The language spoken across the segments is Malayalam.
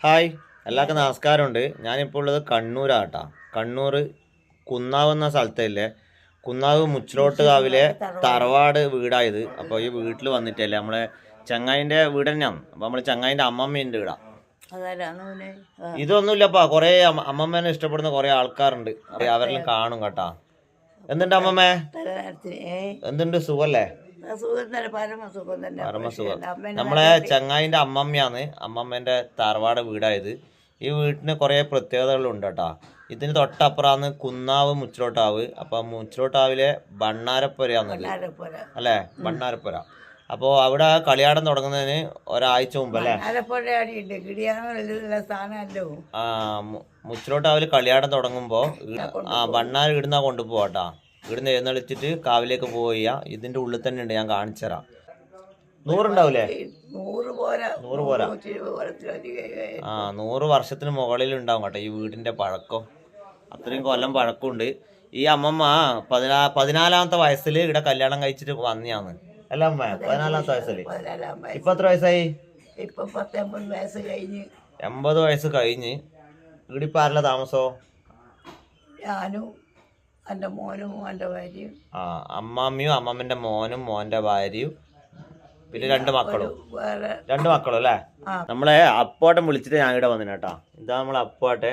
ഹായ്, എല്ലാവർക്കും നമസ്കാരമുണ്ട്. ഞാനിപ്പോൾ ഉള്ളത് കണ്ണൂരാട്ടാ. കണ്ണൂർ കുന്നാവ് എന്ന സ്ഥലത്തല്ലേ. കുന്നാവ് മുച്ചിലോട്ട് കാവിലെ തറവാട് വീടായത്. അപ്പോൾ ഈ വീട്ടിൽ വന്നിട്ടല്ലേ നമ്മളെ ചങ്ങായിൻ്റെ വീട് തന്നെയാണ്. അപ്പോൾ നമ്മൾ ചങ്ങായിൻ്റെ അമ്മമ്മേൻ്റെ വീടാ. ഇതൊന്നുമില്ലപ്പാ, കുറേ അമ്മമ്മേനെ ഇഷ്ടപ്പെടുന്ന കുറേ ആൾക്കാരുണ്ട്. അവരെല്ലാം കാണും കേട്ടാ. എന്തുണ്ട് അമ്മമ്മേ? എന്തുണ്ട്, സുഖല്ലേ? പരമസുഖം. നമ്മളെ ചങ്ങായിന്റെ അമ്മമ്മയാണ്. അമ്മമ്മേന്റെ തറവാട് വീടായത്. ഈ വീട്ടിന് കുറെ പ്രത്യേകതകളുണ്ട് കേട്ടാ. ഇതിന് തൊട്ടപ്പുറാന്ന് കുന്നാവ് മുച്ചിലോട്ടാവ്. അപ്പൊ മുച്ചിലോട്ടാവിലെ ബണ്ണാരപ്പുരയാന്നത് അല്ലേ? ബണ്ണാരപ്പുര. അപ്പോൾ അവിടെ കളിയാടം തുടങ്ങുന്നതിന് ഒരാഴ്ച മുമ്പ് അല്ലേ? ആ, മുച്ചിലോട്ടാവില് കളിയാടം തുടങ്ങുമ്പോ ബണ്ണാർ ഇടുന്ന കൊണ്ടുപോവാട്ടാ. ഇവിടുന്ന് എഴുന്നള്ളിച്ചിട്ട് കാവിലേക്ക് പോവുക. ഇതിന്റെ ഉള്ളിൽ തന്നെ ഉണ്ട്, ഞാൻ കാണിച്ചുതരാം. 100 ഉണ്ടാവൂലേ? 100 പോരാ. 100 വർഷത്തിന് മുകളിൽ ഉണ്ടാവും കേട്ടോ ഈ വീടിന്റെ പഴക്കം. അത്രയും കൊല്ലം പഴക്കമുണ്ട്. ഈ അമ്മമ്മ 14-ാമത്തെ വയസ്സിൽ ഇവിടെ കല്യാണം കഴിച്ചിട്ട് വന്നിയാന്ന് അല്ല അമ്മ? 14-ാമത്തെ വയസ്സിൽ. ഇപ്പൊ എത്ര വയസ്സായി? 80 വയസ്സ് കഴിഞ്ഞ്. ഇവിടെ ഇപ്പൊ ആരല്ല താമസോ? ഞാനും എൻ്റെ മോനും മോൻ്റെ ഭാര്യയും. അമ്മാമ്മയും അമ്മമ്മന്റെ മോനും മോന്റെ ഭാര്യയും പിന്നെ 2 മക്കളും. 2 മക്കളും അല്ലേ? നമ്മളെ അപ്പാട്ടൻ വിളിച്ചിട്ട് ഞാൻ ഇവിടെ വന്നിന് കേട്ടാ. ഇതാ നമ്മളെ അപ്പാട്ടൻ്റെ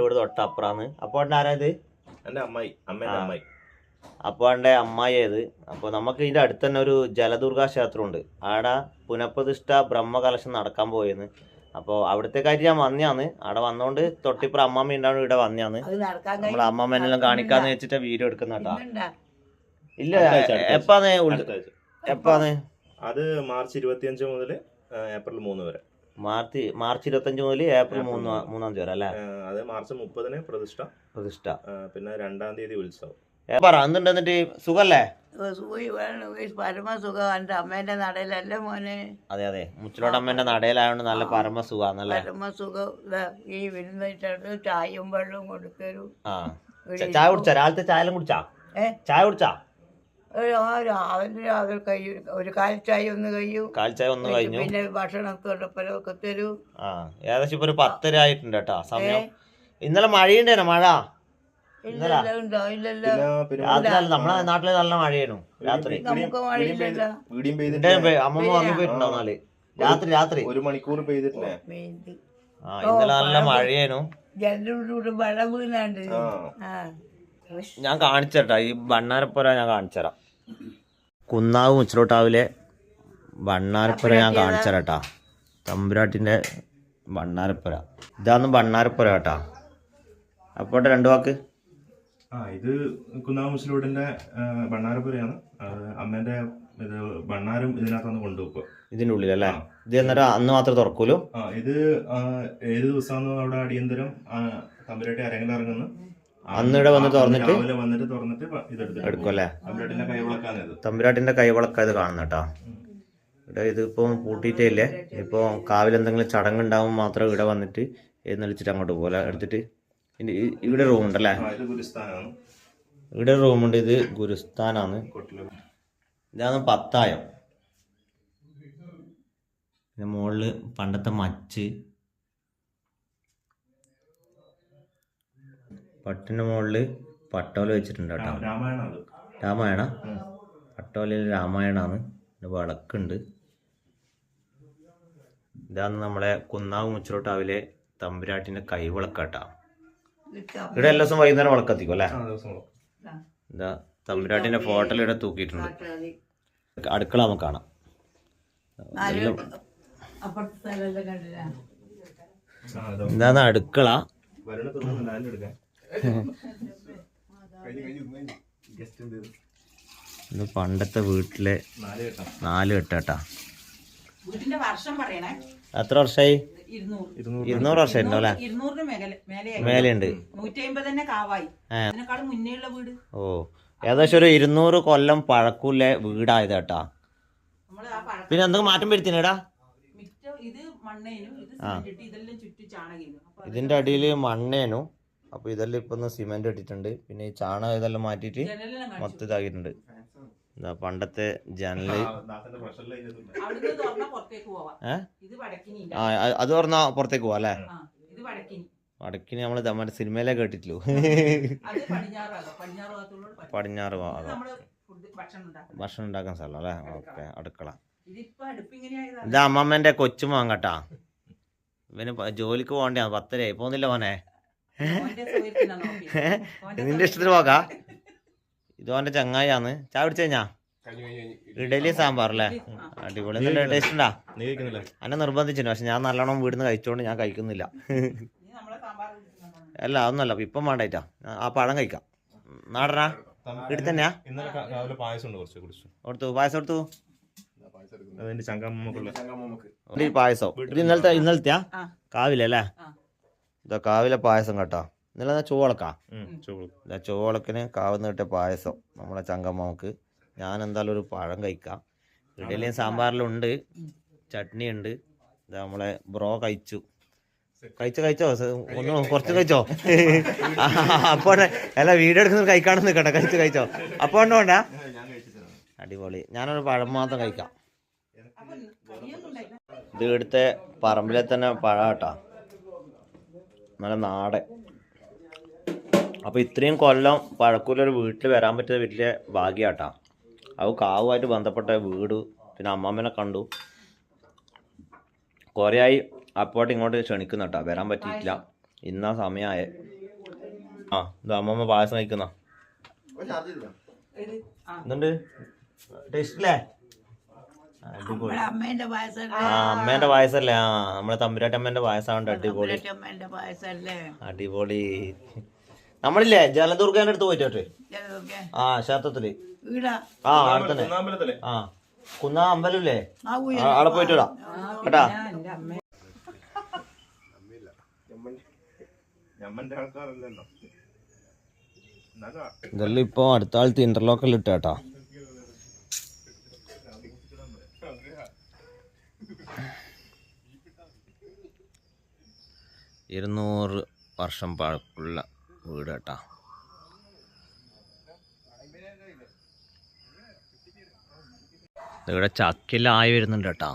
വീട് തൊട്ടപ്പുറാന്ന്. അപ്പാട്ടൻ ആരാ ഇത്? എൻ്റെ അമ്മായി, അമ്മേൻ്റെ അമ്മായി. അപ്പാന്റെ അമ്മായിയത്. അപ്പോൾ നമുക്ക് ഇതിന്റെ അടുത്ത് തന്നെ ഒരു ജലദുർഗാ ക്ഷേത്രമുണ്ട്. ആടെ പുനഃപ്രതിഷ്ഠ ബ്രഹ്മ കലശം നടക്കാൻ പോയെന്ന്. അപ്പോൾ അവിടത്തേക്കായിട്ട് ഞാൻ വന്നയാന്ന്. അവിടെ വന്നോണ്ട് തൊട്ടിപ്പുറം അമ്മമ്മ ഉണ്ടാവും ഇവിടെ വന്നയാന്ന്. നമ്മളെ അമ്മമ്മേനെല്ലാം കാണിക്കാന്ന് വെച്ചിട്ട് വീഡിയോ എടുക്കുന്ന കേട്ടാ. ഇല്ല, എപ്പാന്ന്? അത് മാർച്ച് 25 മുതൽ ഏപ്രിൽ 3 വരെ. മാർച്ച് 25 മുതൽ ഏപ്രിൽ 3-ാം തീയതി വരെ അല്ലേ? അത് മാർച്ച് 30-ന് പ്രതിഷ്ഠ. പിന്നെ 2-ാം തീയതി ഉത്സവം. എന്നിട്ട് സുഖല്ലേ? പരമസുഖം. എൻ്റെ അമ്മേന്റെ നടയിലല്ലേ മോനെ? അതെ, മുച്ചിലോട്ട് അമ്മേന്റെ നടയിലായോണ്ട് നല്ല പരമസുഖാന്നല്ലേ? പരമസുഖം. ഈ വിരുന്നിട്ട് ചായയും വെള്ളവും കൊടുക്കരും. ചായ കുടിച്ചാ? രാവിലത്തെ ചായ കുടിച്ചാ? ചായ കുടിച്ചാ? രാവിലെ ഒരു കാൽച്ചായ ഒന്ന് കഴിഞ്ഞു. പിന്നെ ഭക്ഷണത്തോടൊപ്പരൊക്കെ തരൂ. ഏകദേശം ഇപ്പൊ ഒരു 10:30 ആയിട്ടുണ്ട് കേട്ടോ സമയം. ഇന്നലെ മഴയുണ്ടേനോ? മഴ നമ്മളെ നാട്ടില് നല്ല മഴയായിരുന്നു രാത്രി. അമ്മമ്മ ഉറങ്ങിപ്പോയിട്ടുണ്ടാവും രാത്രി 1 മണിക്കൂർ പെയ്തിട്ടില്ലേ? ഇന്നലെ നല്ല മഴയായിരുന്നു. ഞാൻ കാണിച്ചേട്ടാ ഈ ബണ്ണാരപ്പുര ഞാൻ കാണിച്ചുതരാം. കുന്നാവ് മുച്ചിലോട്ടാവിലെ ബണ്ണാരപ്പുര ഞാൻ കാണിച്ചുതരാട്ടാ. തമ്പുരാട്ടിന്റെ ബണ്ണാരപ്പുര. ഇതാന്ന് ബണ്ണാരപ്പുര കേട്ടാ. അപ്പോട്ടെ 2 വാക്ക്. ഇത് കുന്നാവ് മുച്ചിലോട്ടിന്റെ ബണ്ണാരപ്പുരയാണ്. അമ്മേന്റെ ബണ്ണാരം ഇതിനകത്തൊന്ന് കൊണ്ടുപോകുക. ഇതിന്റെ ഉള്ളിലല്ലേ? ഇത് എന്നിട്ട് അന്ന് മാത്രമേ തുറക്കൂലോ? ഇത് ഏത് ദിവസമാണെന്ന് അവിടെ അടിയന്തരം തമ്പുരാട്ടി അരങ്ങിൽ ഇറങ്ങുന്നു. അന്ന് ഇവിടെ വന്ന് തുറന്നിട്ട് എടുക്കും അല്ലേ? തമ്പുരാട്ടിന്റെ കൈവളക്ക ഇത് കാണുന്നേട്ടാ. ഇവിടെ ഇതിപ്പോ പൂട്ടിയിട്ടേ ഇല്ലേ. ഇപ്പൊ കാവിൽ എന്തെങ്കിലും ചടങ്ങുണ്ടാവും മാത്രം ഇവിടെ വന്നിട്ട് എഴുന്നള്ളിച്ചിട്ട് അങ്ങോട്ട് പോലെ എടുത്തിട്ട്. ഇവിടെ റൂമുണ്ടല്ലേ? ഇവിടെ റൂമുണ്ട്. ഇത് ഗുരുസ്ഥാനാണ്. ഇതാണ് പത്തായം. പിന്നെ മുകളില് പണ്ടത്തെ മച്ച്. പട്ടിന്റെ മുകളില് പട്ടോല വെച്ചിട്ടുണ്ട് കേട്ടോ. രാമായണ പട്ടോലയിൽ രാമായണാണ്. വിളക്കുണ്ട്. ഇതാണ് നമ്മളെ കുന്നാവ് മുച്ചിലോട്ടാവിലെ തമ്പുരാട്ടിന്റെ കൈവിളക്കാട്ടാ. ഇവിടെ എല്ലാ ദിവസവും വൈകുന്നേരം വിളക്കത്തിക്കും അല്ലേ? ഇതാ തമ്പുരാട്ടിന്റെ ഫോട്ടോ ഇവിടെ തൂക്കിയിട്ടുണ്ട്. അടുക്കള നമുക്ക് കാണാം. എന്താണ് അടുക്കള? ഇത് പണ്ടത്തെ വീട്ടിലെ 4 കെട്ടാട്ടാ. എത്ര വർഷമായി? 200 വർഷമായിട്ടുണ്ടോ അല്ലേ? മേലെയുണ്ട്. ഓ, ഏകദേശം ഒരു 200 കൊല്ലം പഴക്കൂല വീടായത് കേട്ടാ. പിന്നെ എന്തെങ്കിലും മാറ്റം വരുത്തിനേടാ? ഇതിന്റെ അടിയില് മണ്ണേനു. അപ്പൊ ഇതെല്ലാം ഇപ്പൊ സിമെന്റ് ഇട്ടിട്ടുണ്ട്. പിന്നെ ഈ ചാണകം ഇതെല്ലാം മാറ്റിയിട്ട് മൊത്തം ഇതാക്കിയിട്ടുണ്ട്. എന്താ പണ്ടത്തെ ജനല് അവിടുന്ന് തുറന്നാ പുറത്തേക്ക് പോവാം. ഇത് വടക്കിനി. അത് പറഞ്ഞാ പുറത്തേക്ക് പോവാ അല്ലേ? ഇത് വടക്കിനി. വടക്കിന് നമ്മള് മറ്റേ സിനിമയിലേ കേട്ടിട്ടില്ലു. അത് പടിഞ്ഞാറ് ഭാഗം. പടിഞ്ഞാറ് ഭാഗത്തുള്ള പടിഞ്ഞാറ് ഭാഗം നമ്മള് ഭക്ഷണം ഉണ്ടാക്കും. ഭക്ഷണം ഉണ്ടാക്കാൻ സ്ഥലം അല്ലേ? ഓക്കെ, അടുക്കള. ഇതിപ്പോ അടുപ്പ് ഇങ്ങനെയായതാണ്. ഇത് അമ്മമ്മേന്റെ കൊച്ചുമോൻ കേട്ടാ. ഇവന് ജോലിക്ക് പോകണ്ടേ? 10 പോന്നില്ല മോനെ. ഓന്റെ സൗകര്യത്തിനാ നോക്കിയത്. നിന്റെ ഇഷ്ടത്തിന് പോകാ. ഇത് ഓന്റെ ചങ്ങായിയാന്ന്. ചായ കുടിച്ചു കഴിഞ്ഞാ? ഇഡലി സാമ്പാർ അല്ലേ? അടിപൊളി. നല്ല ടേസ്റ്റ് ഉണ്ടാ? എന്നെ നിർബന്ധിച്ചിട്ടുണ്ട്, പക്ഷെ ഞാൻ നല്ലോണം വീടിന്ന് കഴിച്ചോണ്ട് ഞാൻ കഴിക്കുന്നില്ല. അല്ല അതൊന്നല്ല, ഇപ്പം വേണ്ടായിട്ടാ. ആ പഴം കഴിക്കാം. നാടനാ വീട്ടിൽ തന്നെയാ? കൊടുത്തു പായസം കൊടുത്തു. പായസം ഇന്നലത്തെയാ? കാവിലല്ലേ? ഇതാ കാവിലെ പായസം കേട്ടോ. ഇന്നലെ ചോളക്കാ. ചോളക്കിന് കാവുന്ന കിട്ടിയ പായസം നമ്മളെ ചങ്കമ്മക്ക്. ഞാൻ എന്തായാലും ഒരു പഴം കഴിക്കാം. ഇഡലിയും സാമ്പാറിലും ഉണ്ട്, ചട്നി ഉണ്ട്. ഇതാ നമ്മളെ ബ്രോ കഴിച്ചോ? ഒന്ന് കുറച്ച് കഴിച്ചോ? അപ്പോ അല്ല, വീഡിയോ എടുക്കുന്നത് കഴിക്കാണെന്ന് കേട്ടോ. കഴിച്ചോ? അപ്പോ ഉണ്ടോണ്ട? അടിപൊളി. ഞാനൊരു പഴം മാത്രം കഴിക്കാം. ഇത് ഇവിടുത്തെ പറമ്പിലെ തന്നെ പഴം കേട്ടാ, നല്ല നാടൻ. അപ്പോൾ ഇത്രയും കൊല്ലം പഴക്കൂലൊരു വീട്ടിൽ വരാൻ പറ്റിയത് വലിയ ഭാഗ്യമാട്ടാ. അത് കാവുമായിട്ട് ബന്ധപ്പെട്ട വീട്, പിന്നെ അമ്മമ്മനെ കണ്ടു. കുറേ ആയി അപ്പോട്ട് ഇങ്ങോട്ട് ക്ഷണിക്കുന്ന കേട്ടോ, വരാൻ പറ്റിയിട്ടില്ല. ഇന്നാ സമയമായേ. ഇത് അമ്മമ്മ പായസം കഴിക്കുന്ന എന്തുണ്ട്? ടേസ്റ്റില്ലേ? അടിപൊളി. അമ്മേന്റെ പായസം. അമ്മേന്റെ പായസല്ലേ? നമ്മളെ തമ്പുരാട്ടമ്മേന്റെ പായസമുണ്ട്. അടിപൊളി പായസല്ലേ? അടിപൊളി. നമ്മളില്ലേ ജലദുർഗേന്റെ അടുത്ത് പോയിട്ട് ക്ഷേത്രത്തില് അവിടെ തന്നെ കുന്നാ അമ്പലല്ലേ? അവിടെ പോയിട്ട് വരാം കേട്ടാ. ഇതെല്ലാം ഇപ്പൊ അടുത്ത കാലത്ത് ഇന്റർലോക്കൽ ഇട്ടാ. 200 വർഷം പഴക്കമുള്ള വീട് കേട്ടാ. ഇവിടെ ചക്കെല്ലാം ആയി വരുന്നുണ്ട് കേട്ടാ.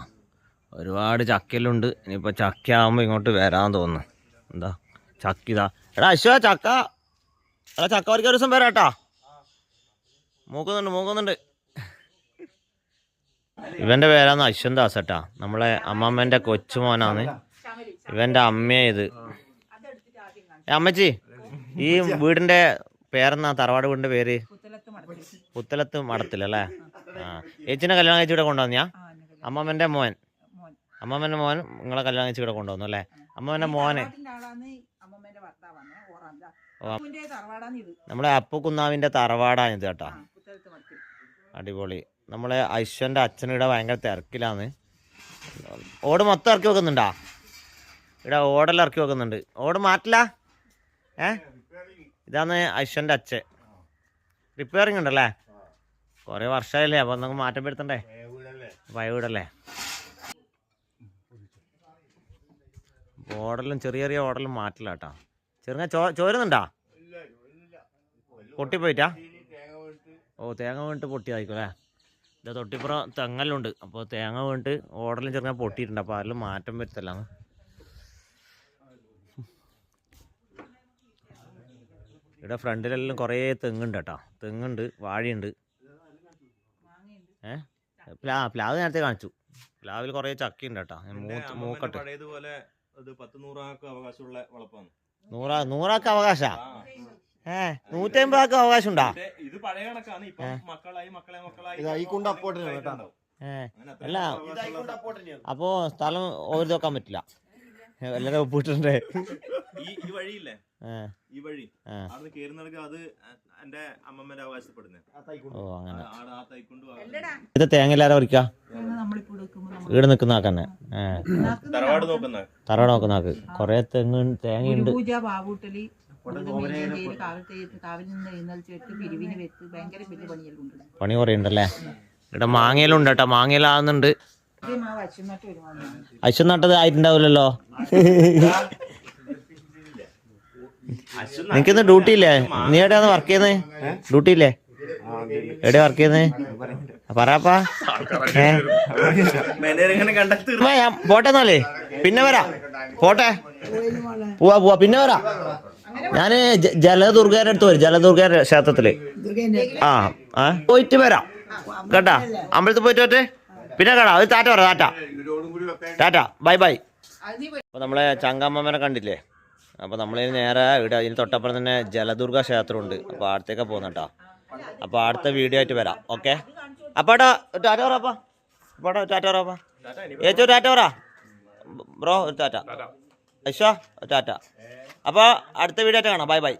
ഒരുപാട് ചക്കെല്ലാം. ഇനിയിപ്പോൾ ചക്ക ആകുമ്പോൾ ഇങ്ങോട്ട് വരാൻ തോന്നുന്നു. എന്താ ചക്കിതാ. എടാ അശ്വ ചക്ക. എടാ ചക്ക പറിക്കാൻ ഒരു ദിവസം വരാം കേട്ടാ. മൂക്കുന്നുണ്ട്. ഇവന്റെ പേരാന്ന് അശ്വന്താസ് കേട്ടാ. നമ്മളെ അമ്മമ്മേന്റെ കൊച്ചുമോനാണ്. ഇവന്റെ അമ്മയെ ഇത്. അമ്മച്ചി, ഈ വീടിന്റെ പേരെന്നാ? തറവാട് വീടിന്റെ പേര് പുത്തലത്ത് മടത്തിലല്ലേ? ചേച്ചിനെ കല്യാണം കഴിച്ച് ഇവിടെ കൊണ്ടുവന്നിയാ? അമ്മമ്മന്റെ മോൻ നിങ്ങളെ കല്യാണം കഴിച്ച് ഇവിടെ കൊണ്ടുവന്നു അല്ലേ? അമ്മമ്മന്റെ മോനെ നമ്മളെ അപ്പുക്കുന്നാവിന്റെ തറവാടാണിത് കേട്ടാ. അടിപൊളി. നമ്മളെ ഐശ്വന്റെ അച്ഛനിവിടെ ഭയങ്കര തിരക്കിലാണ്. ഓട് മൊത്തം ഇറക്കി വെക്കുന്നുണ്ടാ? ഇവിടെ ഓടെല്ലാം ഇറക്കി വെക്കുന്നുണ്ട്. ഓട് മാറ്റില്ല. ഇതാണ് ഐശ്വന്റെ അച്ഛൻ. റിപ്പയറിങ് ഉണ്ടല്ലേ? കുറേ വർഷമായില്ലേ, അപ്പൊ നമുക്ക് മാറ്റം വരുത്തണ്ടേ? പഴയ വീടല്ലേ? ഓടെല്ലാം ചെറിയ ഓടെല്ലാം മാറ്റില്ല കേട്ടാ. ചെറുങ്ങ ചോരുന്നുണ്ടാ? പൊട്ടിപ്പോയിട്ടാ? തേങ്ങ വീണിട്ട് പൊട്ടിയായിരിക്കും അല്ലേ? ഇത് തൊട്ടിപ്പുറം തെങ്ങലുണ്ട്. അപ്പോൾ തേങ്ങ വീണിട്ട് ഓടെല്ലാം ചെറുങ്ങനെ പൊട്ടിയിട്ടുണ്ട്. അപ്പോൾ അതിലും മാറ്റം വരുത്തല്ലാണ്. ഇവിടെ ഫ്രണ്ടിലെല്ലാം കുറേ തെങ്ങുണ്ട് കേട്ടോ. തെങ്ങുണ്ട്, വാഴയുണ്ട്. പ്ലാവ് നേരത്തെ കാണിച്ചു. പ്ലാവിൽ കുറേ ചക്കയുണ്ട് കേട്ടോ. മൂക്കട്ടെ. 100 അവകാശ? 150 ആൾക്ക് അവകാശം ഉണ്ടാ? അല്ല, അപ്പോ സ്ഥലം ഓര് നോക്കാൻ പറ്റില്ല. എല്ലാരും ഒപ്പിട്ടുണ്ടേ. ഈ വഴി അവിടെ കേറുന്നവർക്ക് അത് എന്റെ അമ്മമ്മന്റെ അവകാശപ്പെടുന്നേ. ഓ അങ്ങനെ. ഇത് തേങ്ങ എല്ലാരും പറിക്കാ? ഈട് നിക്കുന്ന ആക്കന്നെ. തറവാട് നോക്കുന്ന ആക്ക് കൊറേ തേങ്ങയുണ്ട്. പണി കുറേ ഉണ്ടല്ലേ? ഇവിടെ മാങ്ങയിലും ഉണ്ട് കേട്ടോ. മാങ്ങയിലാകുന്നുണ്ട്. അശ്വം നട്ടത് ആയിട്ടുണ്ടാവില്ലല്ലോ. നിനക്കിന്ന് ഡ്യൂട്ടി ഇല്ലേ? നീ എവിടെയാന്ന് വർക്ക് ചെയ്യുന്നത്? ഡ്യൂട്ടി ഇല്ലേ? എവിടെ വർക്ക് ചെയ്യുന്നത് പറയാപ്പാ ഞാൻ പോട്ടെ എന്നാലേ പിന്നെ വരാം പോട്ടെ പോവാ പിന്നെ വരാം ഞാന് ജലദുർഗയുടെ അടുത്ത് വരും ജലദുർഗയുടെ ക്ഷേത്രത്തില് പോയിട്ട് വരാം കേട്ടാ അമ്പലത്തിൽ പോയിട്ട് പറ്റേ പിന്നെ കാണാം അത് ടാറ്റ പറ ടാറ്റ ബൈ ബൈ. അപ്പോൾ നമ്മളെ ചങ്കാമ്മനെ കണ്ടില്ലേ? അപ്പോൾ നമ്മളിന് നേരെ ഇവിടെ അതിന് തൊട്ടപ്പുറം തന്നെ ജലദുർഗ ക്ഷേത്രമുണ്ട്. അപ്പോൾ അടുത്തേക്ക് പോകുന്ന കേട്ടോ. അപ്പോൾ അടുത്ത വീഡിയോ ആയിട്ട് വരാം. ഓക്കെ അപ്പാടാ ടാറ്റ പറയാപ്പാ അപ്പാടാ ടാറ്റ പറയാപ്പാ ഏച്ചോ ടാറ്റ പറ ബ്രോ ഒരു ടാറ്റ ഐഷ ടാറ്റ. അപ്പോൾ അടുത്ത വീഡിയോ ആയിട്ട് കാണാം. Bye bye.